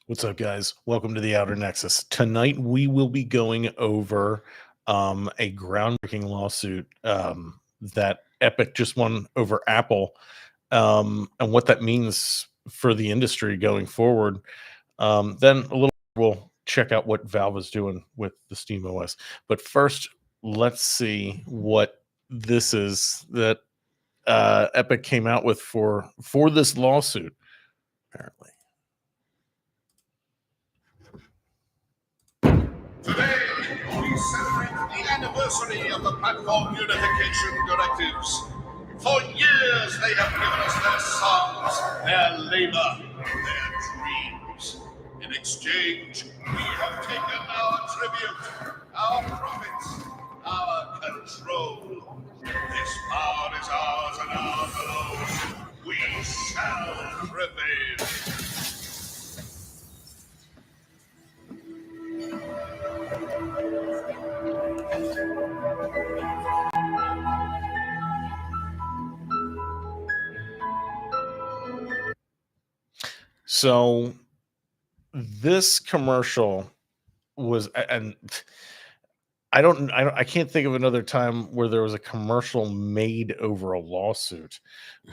What's up, guys? Welcome to the Outer Nexus. Tonight, we will be going over a groundbreaking lawsuit that Epic just won over Apple, and what that means for the industry going forward. Then a little we'll check out what Valve is doing with the SteamOS. But first, let's see what this is that Epic came out with for this lawsuit. Apparently. Today, we celebrate the anniversary of the Platform Unification Directives. For years, they have given us their songs, their labor, their dreams. In exchange, we have taken our tribute, our profits, our control. This power is ours and ours alone. We shall prevail. So this commercial was, and I can't think of another time where there was a commercial made over a lawsuit.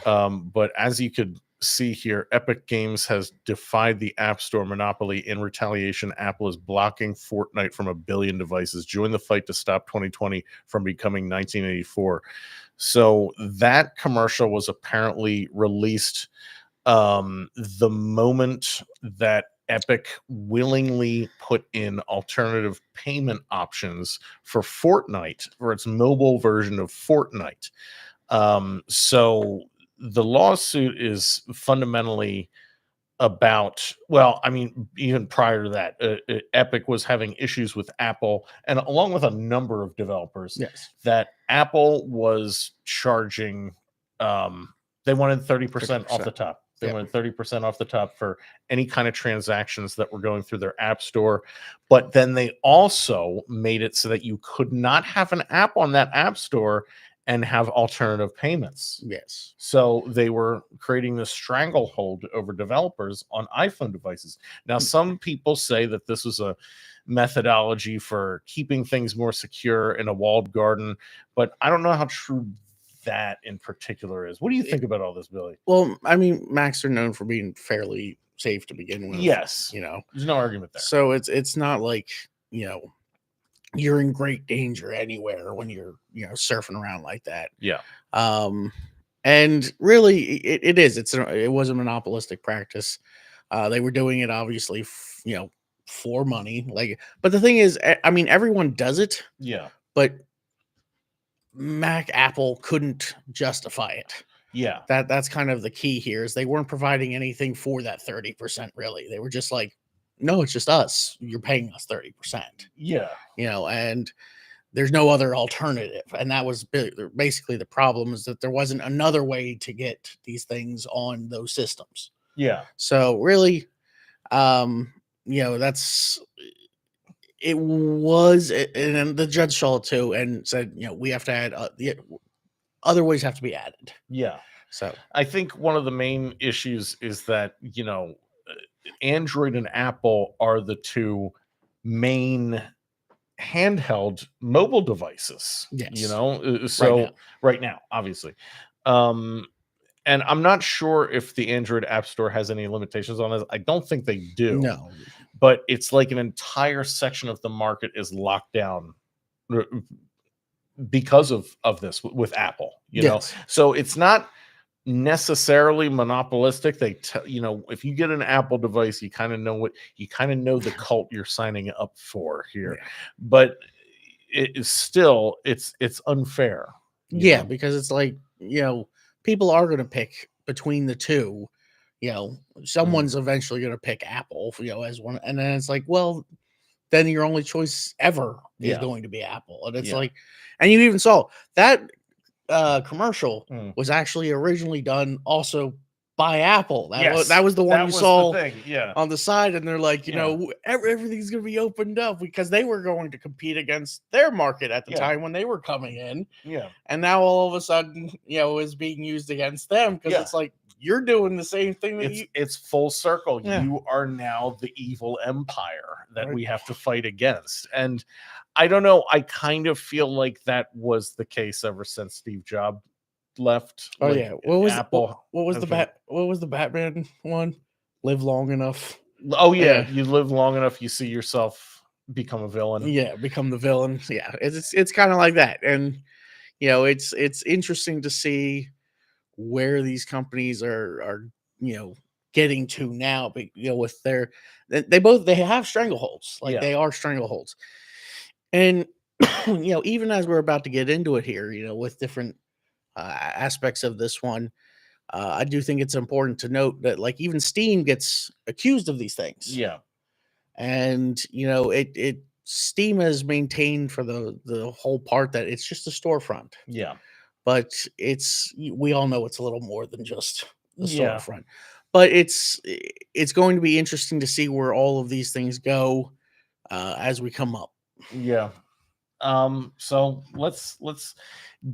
But as you could see here, Epic Games has defied the App Store monopoly. In retaliation, Apple is blocking Fortnite from 1 billion devices. Join the fight to stop 2020 from becoming 1984. So that commercial was apparently released the moment that Epic willingly put in alternative payment options for Fortnite, for its mobile version of Fortnite. So the lawsuit is fundamentally about, well, I mean, even prior to that, Epic was having issues with Apple, and along with a number of developers, Yes. that Apple was charging, they wanted 30% off the top. They Yep. wanted 30% off the top for any kind of transactions that were going through their app store. But then they also made it so that you could not have an app on that app store and have alternative payments. Yes. So they were creating this stranglehold over developers on iPhone devices. Now, some people say that this was a methodology for keeping things more secure in a walled garden, but I don't know how true that in particular is. What do you think about all this, Billy? Well, I mean, Macs are known for being fairly safe to begin with. Yes. You know, There's no argument there. so it's not like, you're in great danger anywhere when you're, surfing around like that. Yeah. And really it is, it was a monopolistic practice. They were doing it obviously, for money. But the thing is, I mean, everyone does it, Yeah. but Apple couldn't justify it. Yeah. That's kind of the key here, is they weren't providing anything for that 30%. Really, they were just like, no, it's just us, you're paying us 30%. Yeah. And there's no other alternative. And that was basically the problem, is that there wasn't another way to get these things on those systems. Yeah. So really, that's, it was, and then the judge saw it too and said, we have to add, the other ways have to be added. Yeah. So I think one of the main issues is that, Android and Apple are the two main handheld mobile devices. Yes. So right now, obviously. And I'm not sure if the Android App Store has any limitations on this. I don't think they do. No. But it's like an entire section of the market is locked down because of this with Apple, Yes. So it's not necessarily monopolistic. They if you get an Apple device, you kind of know the cult you're signing up for here. Yeah. But it is still, it's unfair. Yeah, because it's like, people are going to pick between the two. Someone's eventually going to pick Apple, as one, and then it's like, well, then your only choice ever is going to be Apple. And it's like, and you even saw that commercial was actually originally done also by Apple. That was the one you saw on the side, and they're like, everything's going to be opened up, because they were going to compete against their market at the time when they were coming in. Yeah. And now all of a sudden, is being used against them, because it's like, you're doing the same thing that it's full circle. Yeah. You are now the evil empire that Right. we have to fight against. And I don't know, I kind of feel like that was the case ever since Steve Jobs left. Oh Like, yeah. What was has the been- what was the Batman one? Live long enough. Oh yeah, Yeah. you live long enough, you see yourself become a villain. Yeah, become the villain. Yeah. It's kind of like that. And it's interesting to see where these companies are getting to now, but with their they have strangleholds, like Yeah. they are strangleholds. And even as we're about to get into it here, with different aspects of this one, I do think it's important to note that like even Steam gets accused of these things. Yeah. And it Steam has maintained for the whole part that it's just a storefront, Yeah. but we all know it's a little more than just the Yeah. storefront. But it's going to be interesting to see where all of these things go as we come up. Yeah. So let's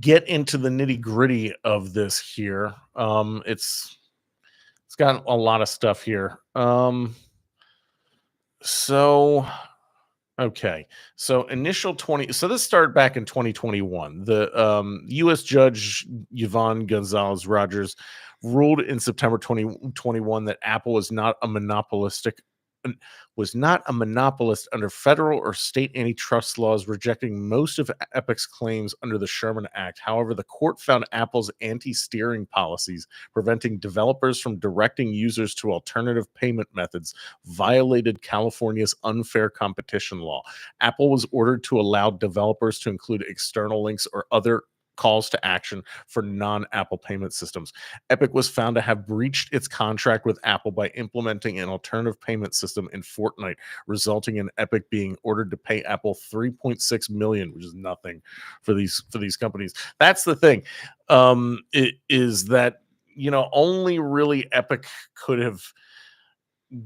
get into the nitty-gritty of this here. It's got a lot of stuff here. So okay. So initial 20, so this started back in 2021. The US Judge Yvonne Gonzalez Rogers ruled in September 2021 that Apple was not a monopolistic under federal or state antitrust laws, rejecting most of Epic's claims under the Sherman Act. However, the court found Apple's anti-steering policies preventing developers from directing users to alternative payment methods violated California's unfair competition law. Apple was ordered to allow developers to include external links or other calls to action for non-Apple payment systems. Epic was found to have breached its contract with Apple by implementing an alternative payment system in Fortnite, resulting in Epic being ordered to pay Apple $3.6 million, which is nothing for these companies. That's the thing. It is that only really Epic could have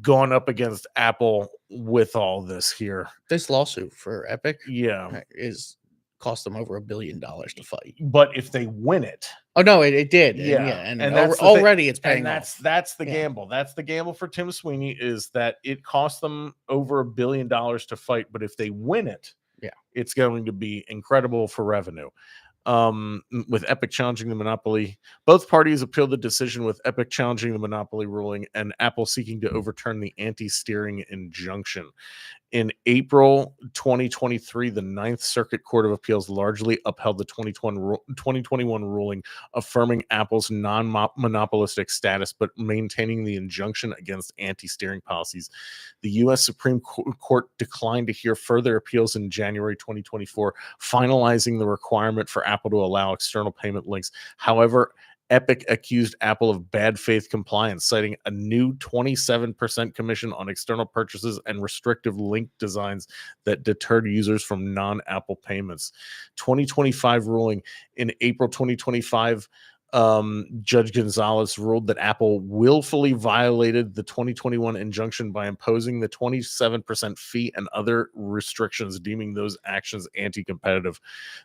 gone up against Apple with all this here. This lawsuit for Epic, Yeah, is cost them over $1 billion to fight. but if they win it, oh no, it did. yeah, And that's already it's paying off. off. That's the Yeah. gamble. That's the gamble for Tim Sweeney, is that it cost them over $1 billion to fight, but if they win it, yeah, it's going to be incredible for revenue. With Epic challenging the monopoly, both parties appealed the decision, with Epic challenging the monopoly ruling and Apple seeking to overturn the anti-steering injunction. In April 2023, the Ninth Circuit Court of Appeals largely upheld the 2021 ruling, affirming Apple's non-monopolistic status, but maintaining the injunction against anti-steering policies. The U.S. Supreme Court declined to hear further appeals in January 2024, finalizing the requirement for Apple to allow external payment links. However, Epic accused Apple of bad faith compliance, citing a new 27% commission on external purchases and restrictive link designs that deterred users from non-Apple payments. 2025 ruling in April 2025, Judge Gonzalez ruled that Apple willfully violated the 2021 injunction by imposing the 27% fee and other restrictions, deeming those actions anti-competitive.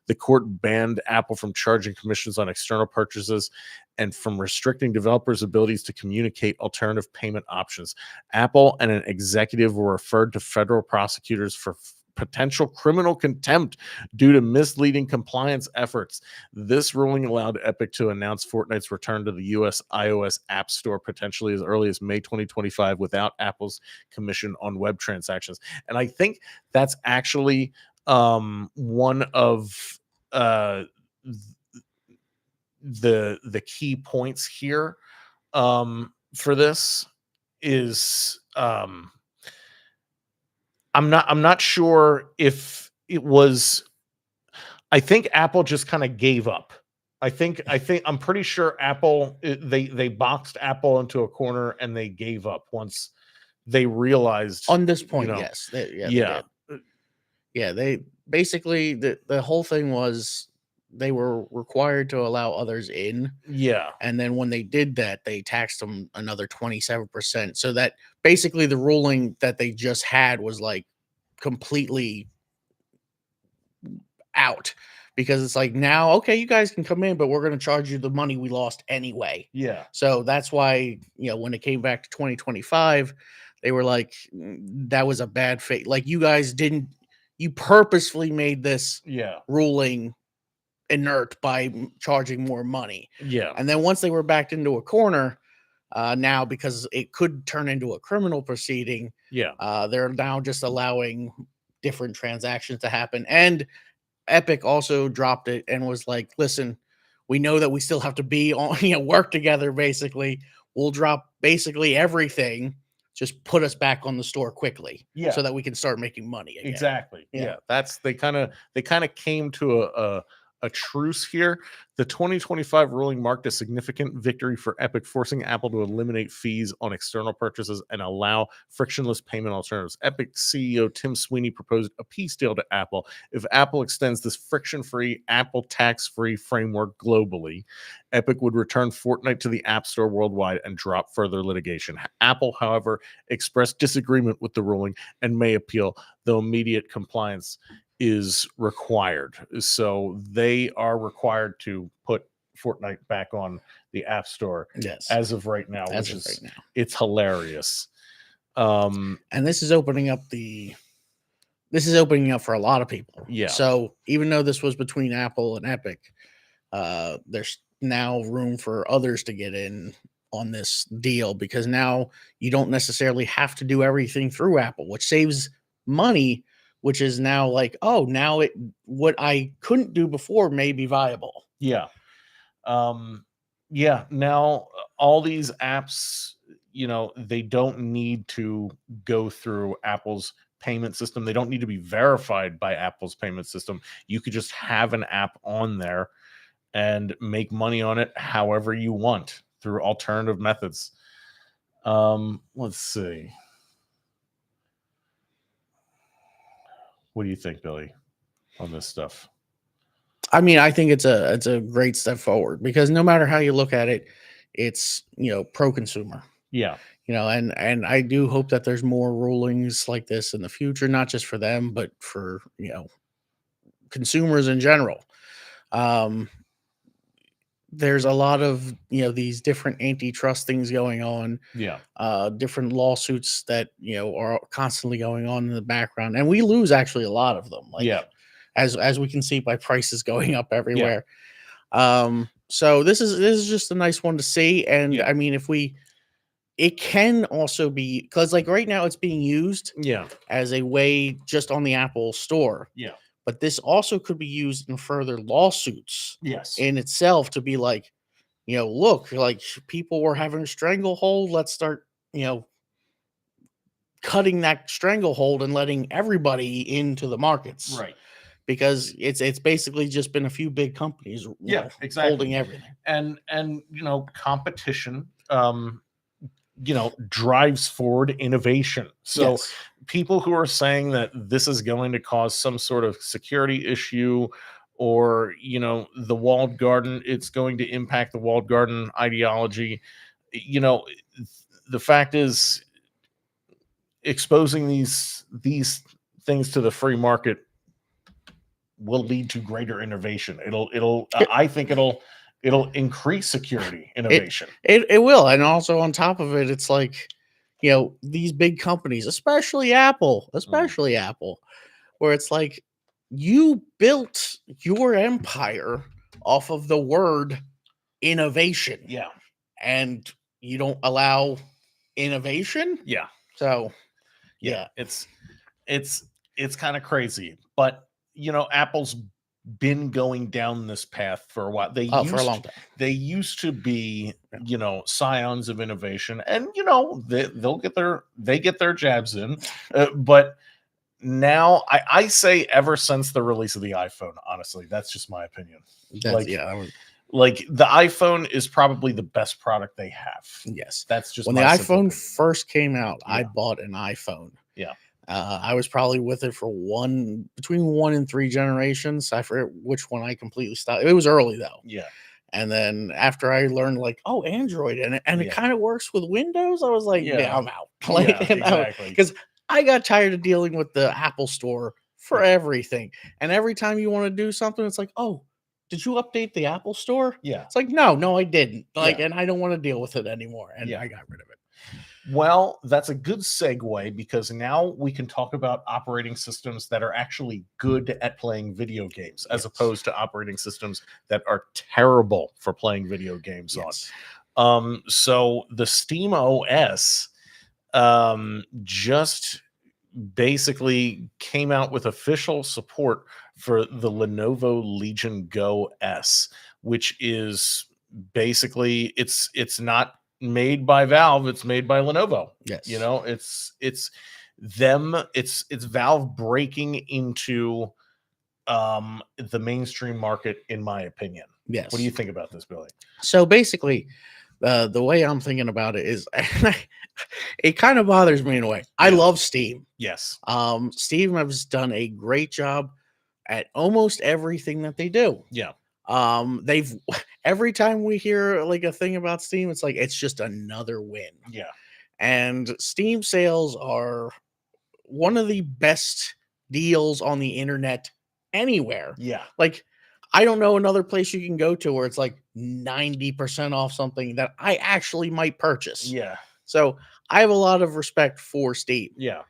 The court banned Apple from charging commissions on external purchases and from restricting developers' abilities to communicate alternative payment options. Apple and an executive were referred to federal prosecutors for potential criminal contempt due to misleading compliance efforts. This ruling allowed Epic to announce Fortnite's return to the US iOS App Store potentially as early as May 2025 without Apple's commission on web transactions. And I think that's actually one of the key points here for this is I'm not sure if it was. I think Apple just kind of gave up. I'm pretty sure Apple they boxed Apple into a corner and they gave up once they realized on this point. Yes, they did. Yeah, they basically the whole thing was they were required to allow others in. Yeah. And then when they did that, they taxed them another 27%. So that basically the ruling that they just had was like completely out, because it's like now, okay, you guys can come in, but we're going to charge you the money we lost anyway. Yeah. So that's why, when it came back to 2025, they were like, that was a bad fate. Like, you guys you purposefully made this Yeah. ruling inert by charging more money. Yeah. And then once they were backed into a corner, now, because it could turn into a criminal proceeding, they're now just allowing different transactions to happen. And Epic also dropped it and was like, listen, we know that we still have to be on, work together, basically. We'll drop basically everything. Just put us back on the store quickly, so that we can start making money again. Exactly. Yeah. That's they kind of came to a truce here. The 2025 ruling marked a significant victory for Epic, forcing Apple to eliminate fees on external purchases and allow frictionless payment alternatives. Epic CEO Tim Sweeney proposed a peace deal to Apple. If Apple extends this friction-free, Apple tax-free framework globally, Epic would return Fortnite to the App Store worldwide and drop further litigation. Apple, however, expressed disagreement with the ruling and may appeal, though immediate compliance is required. So they are required to put Fortnite back on the App Store as of right now, it's hilarious. And this is opening up for a lot of people. Yeah. So even though this was between Apple and Epic, there's now room for others to get in on this deal, because now you don't necessarily have to do everything through Apple, which saves money, which is now like, oh, now what I couldn't do before may be viable. Yeah. Now all these apps, they don't need to go through Apple's payment system. They don't need to be verified by Apple's payment system. You could just have an app on there and make money on it however you want through alternative methods. Let's see. What do you think, Billy, on this stuff? I mean, I think it's a great step forward, because no matter how you look at it, it's, pro-consumer. Yeah. And I do hope that there's more rulings like this in the future, not just for them, but for, consumers in general. There's a lot of, these different antitrust things going on. Yeah. Different lawsuits that, are constantly going on in the background. And we lose actually a lot of them. Like, as we can see by prices going up everywhere. So this is just a nice one to see. And I mean, it can also be, because like right now it's being used as a way just on the Apple Store. Yeah. But this also could be used in further lawsuits in itself, to be like, look, like, people were having a stranglehold. Let's start, cutting that stranglehold and letting everybody into the markets. Right. Because it's basically just been a few big companies exactly. holding everything. And competition drives forward innovation. So people who are saying that this is going to cause some sort of security issue, or the walled garden, it's going to impact the walled garden ideology, the fact is, exposing these things to the free market will lead to greater innovation. I think it'll increase security innovation. It will. And also on top of it, it's like, these big companies, especially Apple, where it's like, you built your empire off of the word innovation. Yeah. And you don't allow innovation. Yeah. So it's kind of crazy, but Apple's been going down this path for a while. For a long time. They used to be, scions of innovation, and they get their jabs in, but now I say ever since the release of the iPhone, honestly, that's just my opinion. Like the iPhone is probably the best product they have. Yes, that's just when the iPhone first came out. I bought an iPhone. Yeah. I was probably with it for between 1 and 3 generations. I forget which one I completely stopped. It was early though. Yeah. And then after I learned Android and it kind of works with Windows, I was like, I'm out. Exactly. Because I got tired of dealing with the Apple Store for everything. And every time you want to do something, it's like, oh, did you update the Apple Store? Yeah. It's like, no, I didn't. Like, Yeah. and I don't want to deal with it anymore. And Yeah. I got rid of it. Well, that's a good segue because now we can talk about operating systems that are actually good at playing video games as opposed to operating systems that are terrible for playing video games on. So the SteamOS just basically came out with official support for the Lenovo Legion Go S, which is basically it's not made by Valve, it's made by Lenovo. Yes. You know, it's them, it's Valve breaking into the mainstream market, in my opinion. Yes. What do you think about this, Billy? So basically, the way I'm thinking about it is, it kind of bothers me in a way. I love Steam. Yes. Steam has done a great job at almost everything that they do. Yeah. They've every time we hear like a thing about Steam, it's like it's just another win. Yeah. And Steam sales are one of the best deals on the internet anywhere. Yeah. Like, I don't know another place you can go to where it's like 90% off something that I actually might purchase. Yeah. So I have a lot of respect for Steam. Yeah.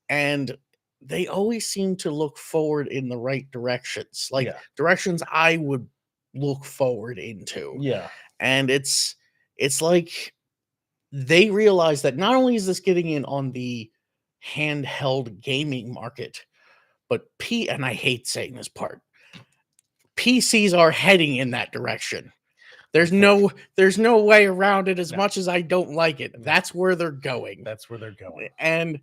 And they always seem to look forward in the right directions, like directions I would look forward into. Yeah. And it's like they realize that not only is this getting in on the handheld gaming market, but and I hate saying this part, PCs are heading in that direction. There's no way around it. As much as I don't like it, that's where they're going. That's where they're going. And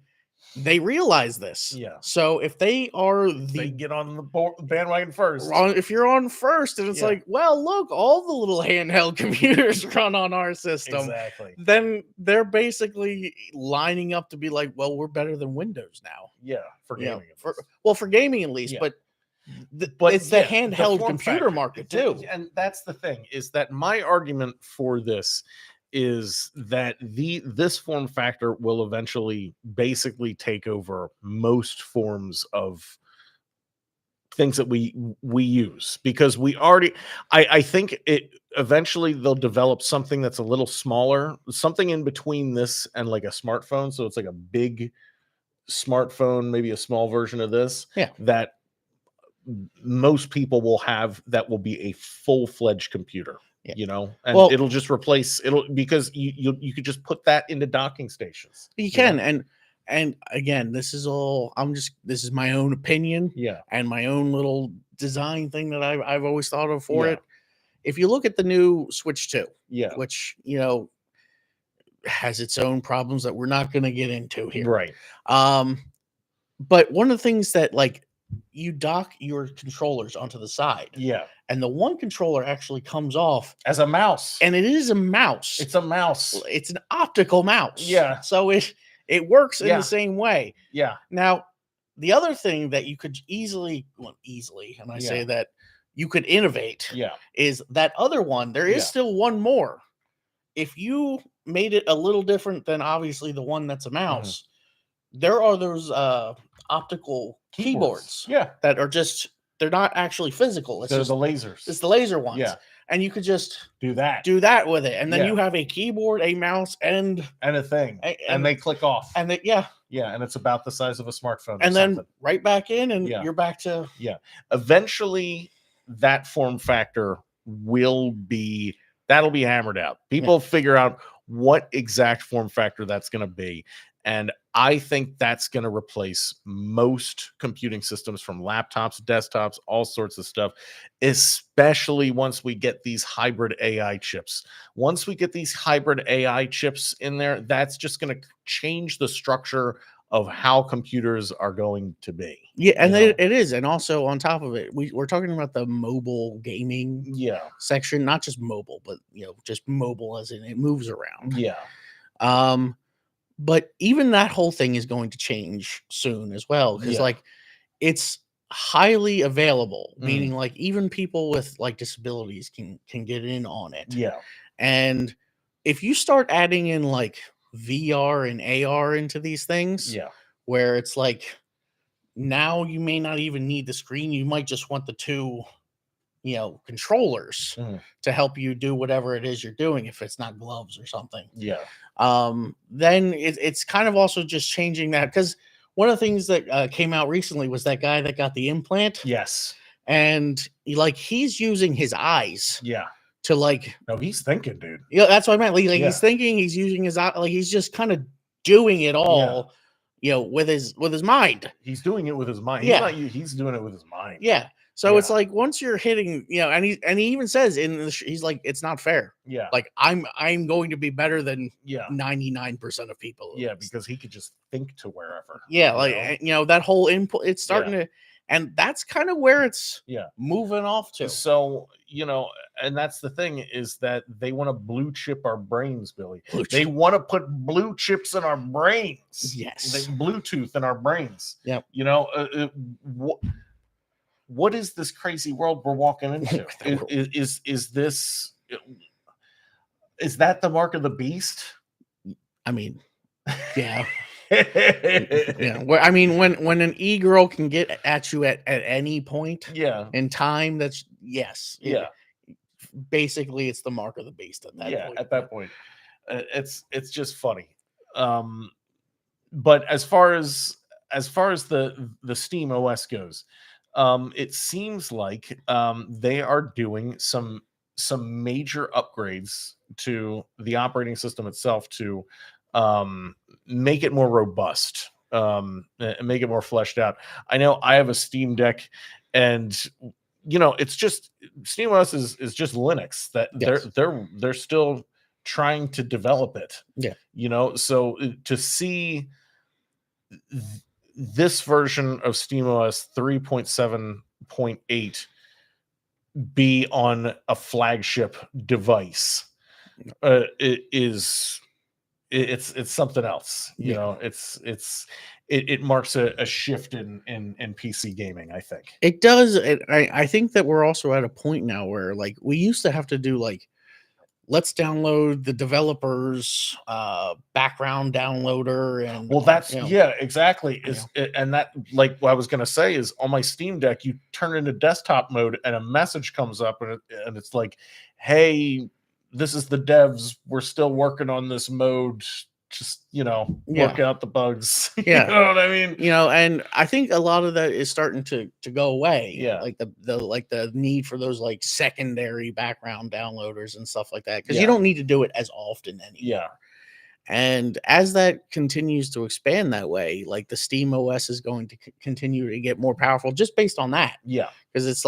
they realize this. Yeah. So if they are they get on the bandwagon first. If you're on first, and it's like, well, look, all the little handheld computers run on our system. Exactly. Then they're basically lining up to be like, well, we're better than Windows now. Yeah, for gaming. For gaming at least, but it's the handheld computer market too. And that's the thing, is that my argument for this is that this form factor will eventually basically take over most forms of things that we use, because we already I think it eventually they'll develop something that's a little smaller, something in between this and like a smartphone, so it's like a big smartphone, maybe a small version of this, that most people will have, that will be a full-fledged computer. You know, and it'll just replace because you could just put that into docking stations. You can, and again, this is my own opinion, and my own little design thing that I've always thought of for it. If you look at the new Switch 2, which has its own problems that we're not going to get into here, right? But one of the things that, like, you dock your controllers onto the side, and the one controller actually comes off as a mouse, and it is a mouse. It's a mouse. It's an optical mouse. So it works in the same way. Now, the other thing that you could easily, and I say that you could innovate, is that other one. There is still one more. If you made it a little different than obviously the one that's a mouse, there are those optical keyboards that are just, they're not actually physical. They're the lasers. It's the laser ones. And you could just do that with it. And then you have a keyboard, a mouse, and a thing. And they click off. And they, and it's about the size of a smartphone. And then right back in, and you're back to Eventually that form factor that'll be hammered out. People figure out what exact form factor that's going to be. And I think that's going to replace most computing systems, from laptops, desktops, all sorts of stuff, especially once we get these hybrid AI chips. Once we get these hybrid AI chips in there, that's just going to change the structure of how computers are going to be. And it is. And also on top of it, we're talking about the mobile gaming section, not just mobile, but just mobile as in it moves around. But even that whole thing is going to change soon as well, because like it's highly available, meaning like even people with like disabilities can get in on it. And if you start adding in like VR and AR into these things, where it's like now you may not even need the screen. You might just want the two, controllers to help you do whatever it is you're doing, if it's not gloves or something. Yeah. Then it's kind of also just changing that, because one of the things that came out recently was that guy that got the implant. Yes. And he's using his eyes. Yeah. To no, he's thinking, dude. Yeah, that's what I meant. He's thinking, he's using his eye, he's just kind of doing it all, with his mind. He's doing it with his mind. Yeah. He's doing it with his mind. Yeah. So it's like, once you're hitting, and he even says he's like, it's not fair. Yeah. Like, I'm going to be better than 99% of people. Yeah, because he could just think to wherever. Yeah, that whole input, it's starting to, and that's kind of where it's moving off to. So, and that's the thing, is that they want to blue chip our brains, Billy. They want to put blue chips in our brains. Yes. Bluetooth in our brains. Yep. What is this crazy world we're walking into? Is that the mark of the beast? I mean, yeah. I mean, when an e-girl can get at you at any point in time, that's basically it's the mark of the beast at that point. At that point. It's just funny. But as far as the SteamOS goes, it seems like they are doing some major upgrades to the operating system itself to make it more robust, and make it more fleshed out. I know I have a Steam Deck, and it's just SteamOS is just Linux. That they're still trying to develop it. So to see this version of SteamOS 3.7.8 be on a flagship device, it's something else. It marks a shift in PC gaming, I think. It does. I think that we're also at a point now where, we used to have to do let's download the developer's background downloader, and that's exactly. And that, what I was going to say is, on my Steam Deck, you turn into desktop mode and a message comes up, and it's like, hey, this is the devs, we're still working on this mode, just work out the bugs. You know what I mean? And I think a lot of that is starting to go away. The need for those secondary background downloaders and stuff like that, because you don't need to do it as often anymore. And as that continues to expand that way, the SteamOS is going to continue to get more powerful just based on that. Because it's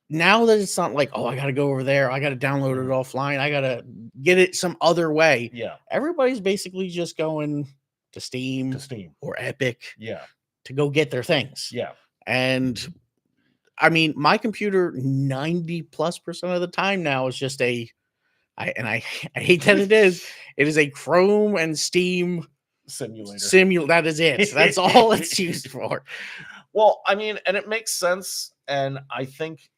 now that it's not I got to go over there, I got to download it offline, I got to get it some other way. Everybody's basically just going to Steam or Epic to go get their things. And I mean, my computer 90+% of the time now is just I hate that it is a Chrome and Steam simulator. That is it. That's all it's used for. Well, I mean, and it makes sense, and I think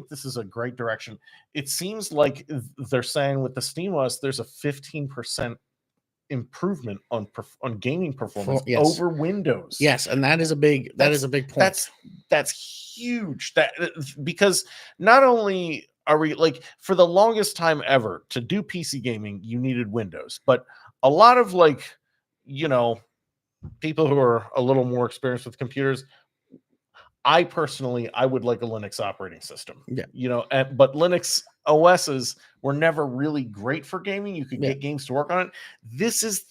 this is a great direction. It seems like they're saying with the SteamOS, there's a 15% improvement on gaming performance over Windows. Yes, and that is a big point. That's huge. Because not only are we for the longest time ever, to do PC gaming, you needed Windows, but a lot of people who are a little more experienced with computers, I personally would like a Linux operating system. But Linux OSs were never really great for gaming. You could get games to work on it. This is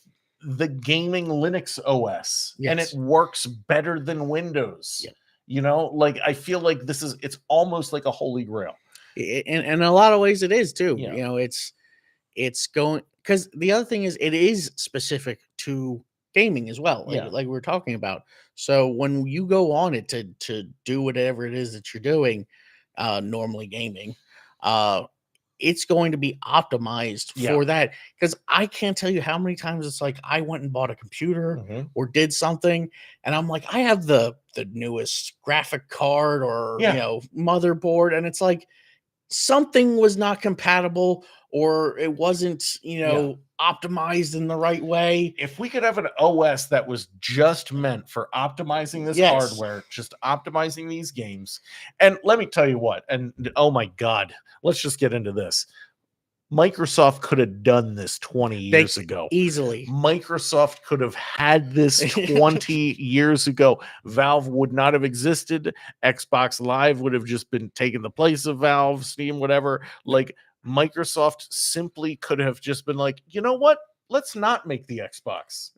the gaming Linux OS, and it works better than Windows. I feel like it's almost like a holy grail. In a lot of ways it is too. It's going, because the other thing is, it is specific to gaming as well, like we were talking about. So when you go on it to do whatever it is that you're doing, normally gaming, it's going to be optimized for that. Because I can't tell you how many times it's I went and bought a computer or did something, and I'm I have the newest graphic card or motherboard, and it's something was not compatible or it wasn't, optimized in the right way. If we could have an OS that was just meant for optimizing this Yes. hardware, just optimizing these games. And let me tell you what, and oh my God, let's just get into this. Microsoft could have done this 20 years ago. Easily. Microsoft could have had this 20 years ago. Valve would not have existed. Xbox Live would have just been taking the place of Valve, Steam, whatever. Like, Microsoft simply could have just been like, you know what? Let's not make the Xbox.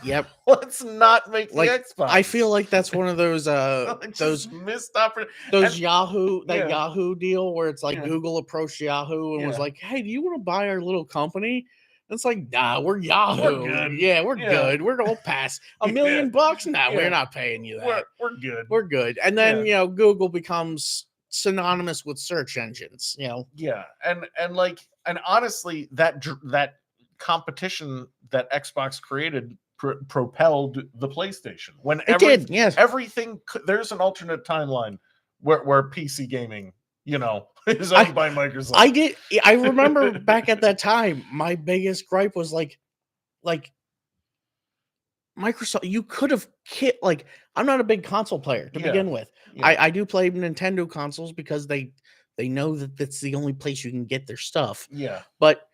Yep. Let's not make the Xbox. I feel like that's one of those those missed opportunities. Those Yahoo deal where it's like Yeah. Google approached Yahoo and was Yeah. like, "Hey, do you want to buy our little company?" And it's like, "Nah, we're Yahoo. good. Yeah, we're Yeah. good. We're gonna pass $1 million. Nah, we're not paying you that. We're good. We're good." And then Google becomes synonymous with search engines. Yeah, and honestly, that competition that Xbox created propelled the PlayStation. When It did, yes. everything there's an alternate timeline where PC gaming, is owned by Microsoft. I remember back at that time, my biggest gripe was like Microsoft, you could have I'm not a big console player to begin with. Yeah. I do play Nintendo consoles because they know that that's the only place you can get their stuff. Yeah. But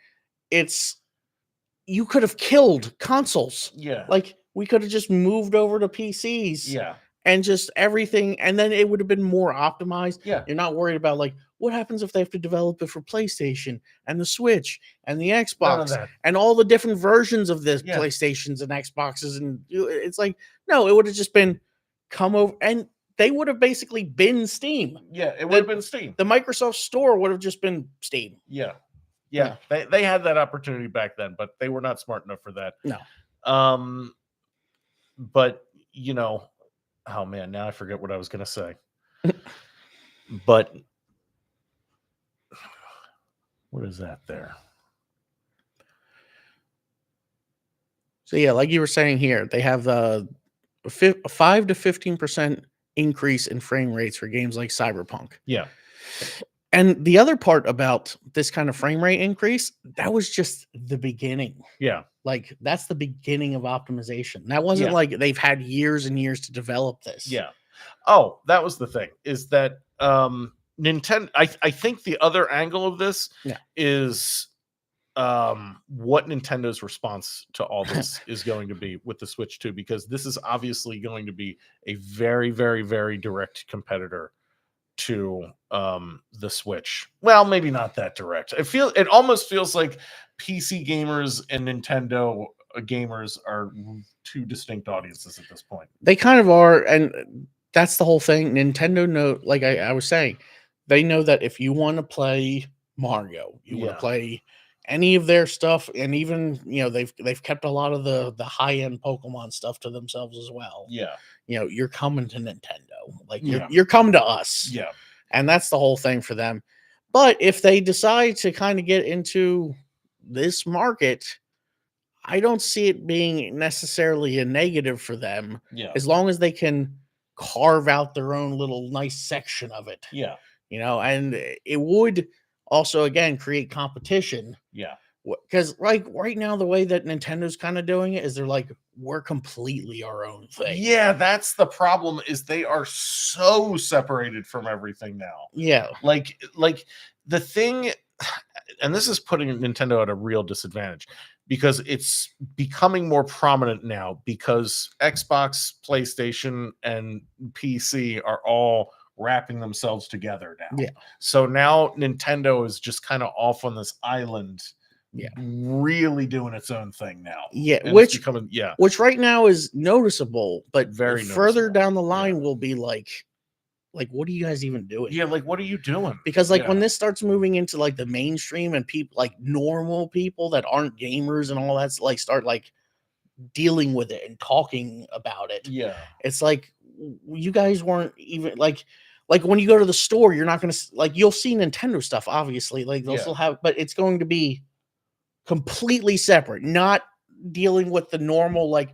you could have killed consoles. Yeah. Like, we could have just moved over to PCs. Yeah. And just everything, and then it would have been more optimized. Yeah. You're not worried about what happens if they have to develop it for PlayStation and the Switch and the Xbox and all the different versions of the PlayStations and Xboxes, and it's like, no, it would have just been come over, and they would have basically been Steam. Yeah, it would have been Steam. The Microsoft Store would have just been Steam. Yeah. Yeah. They had that opportunity back then, but they were not smart enough for that. No. But oh man, now I forget what I was going to say. But what is that there? So yeah, like you were saying here, they have a 5 to 15% increase in frame rates for games like Cyberpunk. Yeah. And the other part about this kind of frame rate increase, that was just the beginning. Yeah. Like, that's the beginning of optimization. That wasn't like they've had years and years to develop this. Yeah. Oh, that was the thing, is that Nintendo, I think the other angle of this is what Nintendo's response to all this is going to be with the Switch 2, because this is obviously going to be a very, very, very direct competitor to the Switch. Well, maybe not that direct. It almost feels like PC gamers and Nintendo gamers are two distinct audiences at this point. They kind of are, and that's the whole thing. Nintendo like I was saying, they know that if you want to play Mario, you want to play any of their stuff, and even they've kept a lot of the high-end Pokemon stuff to themselves as well. Yeah. You're coming to Nintendo. Like, you're coming to us. Yeah. And that's the whole thing for them. But if they decide to kind of get into this market, I don't see it being necessarily a negative for them. Yeah. As long as they can carve out their own little nice section of it. Yeah. And it would also, again, create competition. Yeah. Because right now, the way that Nintendo's kind of doing it is they're like, we're completely our own thing. Yeah, that's the problem, is they are so separated from everything now. Yeah. Like the thing, and this is putting Nintendo at a real disadvantage, because it's becoming more prominent now, because Xbox, PlayStation, and PC are all wrapping themselves together now. Yeah. So now Nintendo is just kind of off on this island. Yeah. Really doing its own thing now. Yeah. And which right now is noticeable, but very further down the line will be like, what are you guys even doing? Yeah. Like, what are you doing? Because when this starts moving into like the mainstream, and people like normal people that aren't gamers and all that, start dealing with it and talking about it. Yeah. It's like, you guys weren't even like when you go to the store, you're not going to you'll see Nintendo stuff, obviously, they'll still have, but it's going to be completely separate, not dealing with the normal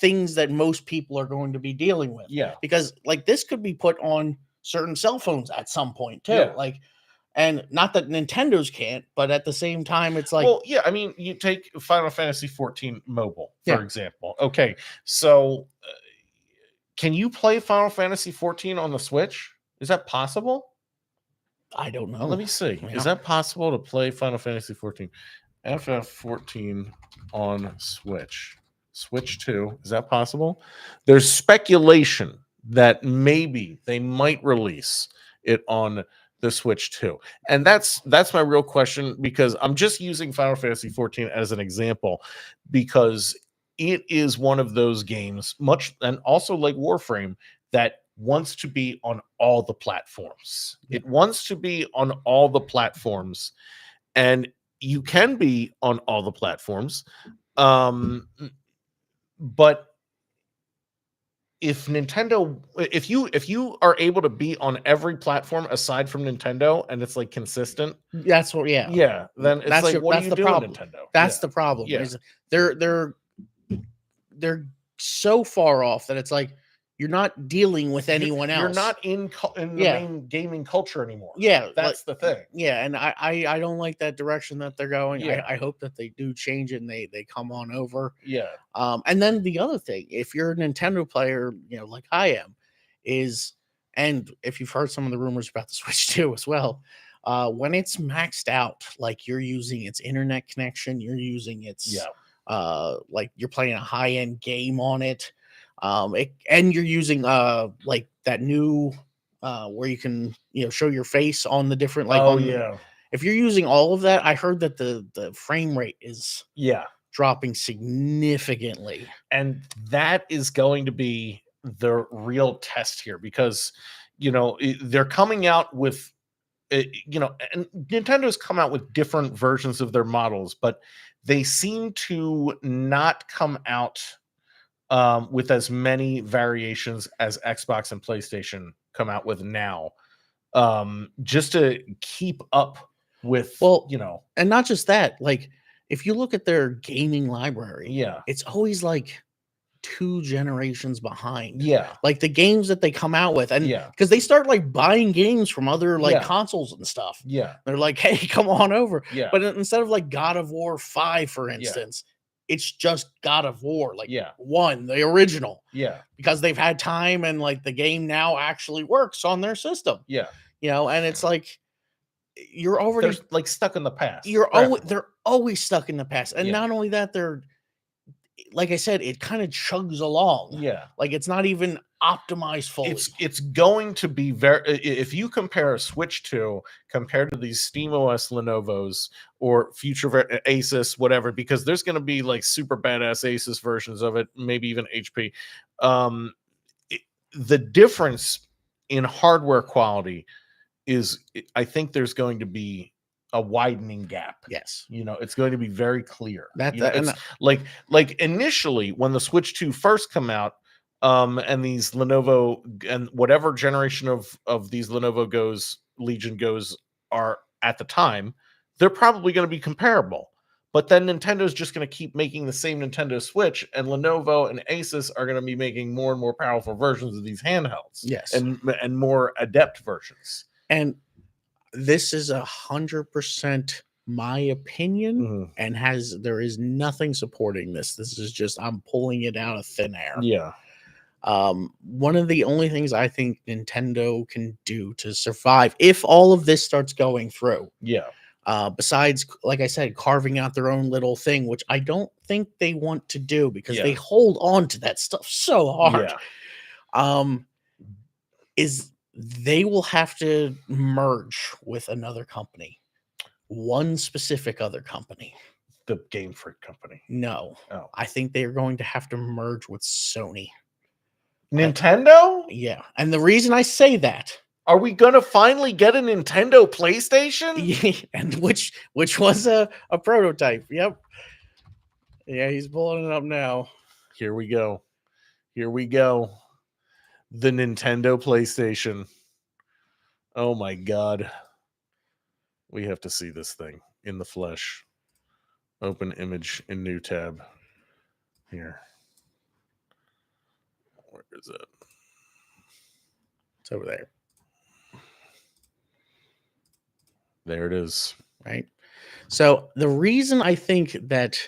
things that most people are going to be dealing with. Yeah. Because this could be put on certain cell phones at some point too. And not that Nintendo's can't, but at the same time, it's like, well, yeah, I mean, you take Final Fantasy 14 mobile, for Yeah. example. Okay, so can you play Final Fantasy 14 on the Switch? Is that possible? I don't know. Let me see. Yeah. Is that possible to play Final Fantasy 14? FF14 on Switch. Switch 2. Is that possible? There's speculation that maybe they might release it on the Switch 2. And that's my real question, because I'm just using Final Fantasy 14 as an example, because it is one of those games, much and also like Warframe, that wants to be on all the platforms. Yeah. It wants to be on all the platforms, and you can be on all the platforms. But if you are able to be on every platform aside from Nintendo, and it's like consistent, That's what. Yeah. yeah, then it's like, what are you the doing, problem. Nintendo? That's Yeah. the problem. Yeah. Is they're so far off that it's like you're not dealing with anyone else. You're not in the main gaming culture anymore. Yeah, That's the thing. Yeah, and I don't like that direction that they're going. Yeah. I hope that they do change it and they come on over. Yeah. And then the other thing, if you're a Nintendo player, like I am, and if you've heard some of the rumors about the Switch 2 as well, when it's maxed out, like you're using its internet connection, you're using its like you're playing a high-end game on it, and you're using like that new where you can show your face on the different if you're using all of that, I heard that the frame rate is dropping significantly, and that is going to be the real test here, because they're coming out with and Nintendo's come out with different versions of their models, but they seem to not come out with as many variations as Xbox and PlayStation come out with now, just to keep up with, and not just that, like if you look at their gaming library, it's always like 2 generations behind. Like the games that they come out with, and because they start like buying games from other like consoles and stuff. They're like, hey, come on over. But instead of like God of War 5, for instance, it's just God of War, like 1, the original. Because they've had time and like the game now actually works on their system. And it's like you're already they're like stuck in the past. They're always stuck in the past. And not only that, they're, like I said, it kind of chugs along. Like it's not even optimized fully. It's going to be if you compare a Switch 2 compared to these SteamOS Lenovo's or future Asus, whatever, because there's going to be like super badass Asus versions of it, maybe even HP. The difference in hardware quality is, I think there's going to be a widening gap. Yes. It's going to be very clear. It's like initially when the Switch 2 first come out, and these Lenovo and whatever generation of these Lenovo Legion Go's are at the time, they're probably going to be comparable. But then Nintendo's just going to keep making the same Nintendo Switch, and Lenovo and Asus are going to be making more and more powerful versions of these handhelds. Yes. And more adept versions. And this is 100% my opinion, and there is nothing supporting this. This is just, I'm pulling it out of thin air. One of the only things I think Nintendo can do to survive, if all of this starts going through, besides, like I said, carving out their own little thing, which I don't think they want to do because they hold on to that stuff so hard, is they will have to merge with another company, one specific other company. The Game Freak company. No. Oh. I think they are going to have to merge with Sony. Nintendo? Yeah. And the reason I say that, are we gonna finally get a Nintendo PlayStation? And which was a prototype. Yep. Yeah, he's pulling it up now. Here we go. The Nintendo PlayStation. Oh my god. We have to see this thing in the flesh. Open image in new tab. Here. Where is it? It's over there. There it is. right? So the reason I think that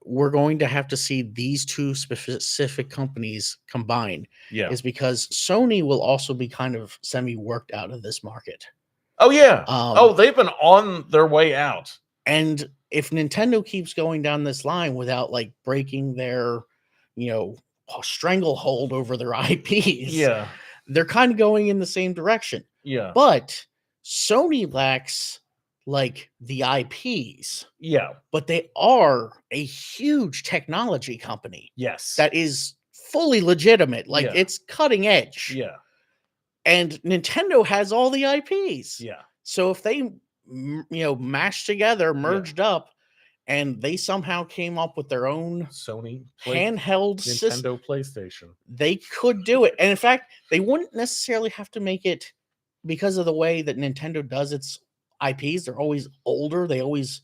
we're going to have to see these two specific companies combine Yeah. is because Sony will also be kind of semi worked out of this market. Oh yeah. Um, They've been on their way out. And if Nintendo keeps going down this line without like breaking their, stranglehold over their IPs, Yeah. they're kind of going in the same direction. Yeah. But Sony lacks like the IPs, Yeah. but they are a huge technology company Yes. that is fully legitimate. Like Yeah. it's cutting edge. Yeah. And Nintendo has all the IPs. Yeah. So if they mashed together, merged up, and they somehow came up with their own Sony handheld system, Nintendo PlayStation. they could do it. And in fact, they wouldn't necessarily have to make it because of the way that Nintendo does its IPs. They're always older. They always,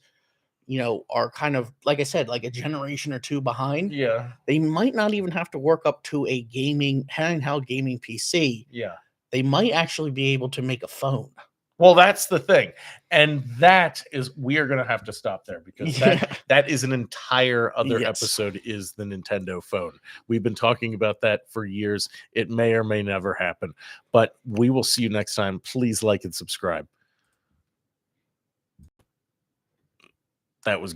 are kind of, like I said, like a generation or two behind. Yeah. They might not even have to work up to a handheld gaming PC. Yeah. They might actually be able to make a phone. Well, that's the thing. And that is, we are going to have to stop there because that is an entire other episode, is the Nintendo phone. We've been talking about that for years. It may or may never happen, but we will see you next time. Please like and subscribe. That was